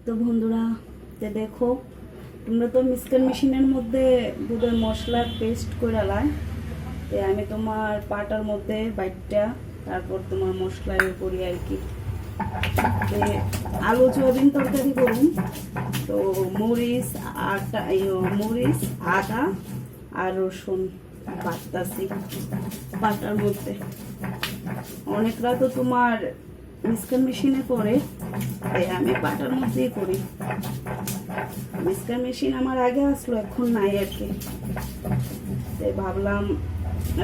তো বন্ধুরা, দেখো তোমরা তো মিক্সার মেশিনের মধ্যে দুধের মশলার পেস্ট করে লাই, আমি তোমার পাটার মধ্যে বাইটটা তারপর তোমার মশলার করি আর কি। আলু সয়াবিন তরকারি করুন, তো মরিচ মরিচ আদা আর রসুন বাটতাছি পাটার মধ্যে। অনেকরা তো তোমার মিক্সার মেশিনে করে, আমি পাটার মধ্যেই করি। মিক্সার মেশিন আমার আগে আসলো, এখন নাই আর কি। তাই ভাবলাম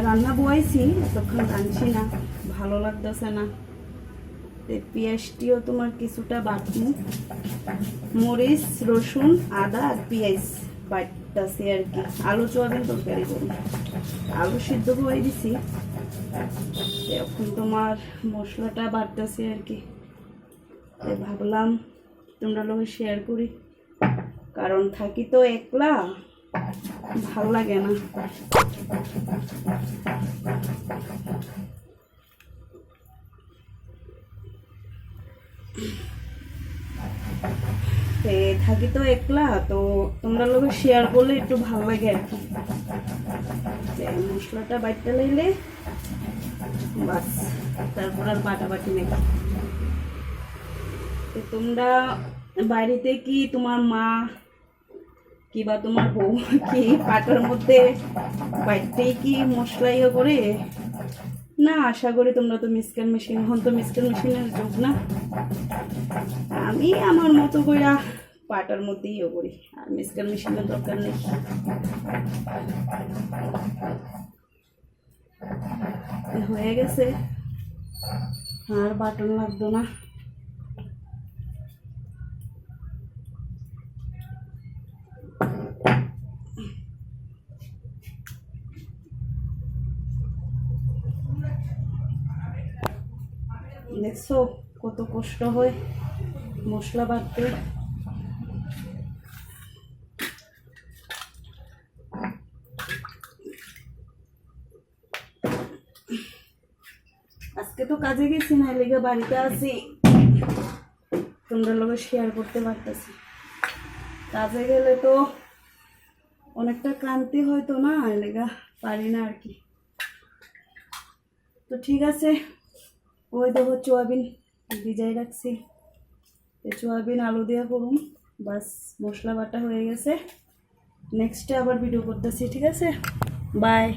রান্না বয়াইছি, এতক্ষণ রাঁধছি না, ভালো লাগতেছে না। পেঁয়াজটিও তোমার কিছুটা বাটমু, মরিচ রসুন আদা আর পেঁয়াজ বাটতাছি আর কি। আলু সয়াবিন তরকারি করুন, আলু সিদ্ধ করে দিছি, এখন তোমার মশলাটা বাটতেছি আর কি। ভাবলাম তোমরা লোকে শেয়ার করি, কারণ থাকি তো একলা, ভাল লাগে না। থাকি তো একলা, তো তোমরা লোকে শেয়ার করলে একটু ভালো লাগে আর কি। মশলাটা বাইটতে লাইলে বাস, তারপর আর বাটাবাটি নাকি। তোমরা বাড়িতে কি তোমার মা কিবা তোমার বউ কি পাটার মধ্যে বাইটেই কি মশলা ইয়ে করে না? আশা করি তোমরা তো মিক্সার মেশিন, এখন তো মিক্সার মেশিনের যুগ না। আমি আমার মতো করে পাটার মধ্যে ইয়ে করি, আর মিক্সার মেশিনের দরকার নেই। হয়ে গেছে, আর বাটন লাগতো না। দেখছো কত কষ্ট হয় মশলা বাটতে। আজকে তো কাজে গেছি না, লেগে বাড়িতে আছি, তোমরা লোকে শেয়ার করতে পারতেছি। কাজে গেলে তো অনেকটা ক্লান্তি হয়তো না, লেগা পারি না আর কি। তো ঠিক আছে, ওই দেখো সোয়াবিন ভিজাই রাখছি, সোয়াবিন আলু দিয়ে করুন, বাস মশলা বাটা হয়ে গেছে। নেক্সটে আবার ভিডিও করতেছি, ঠিক আছে, বাই।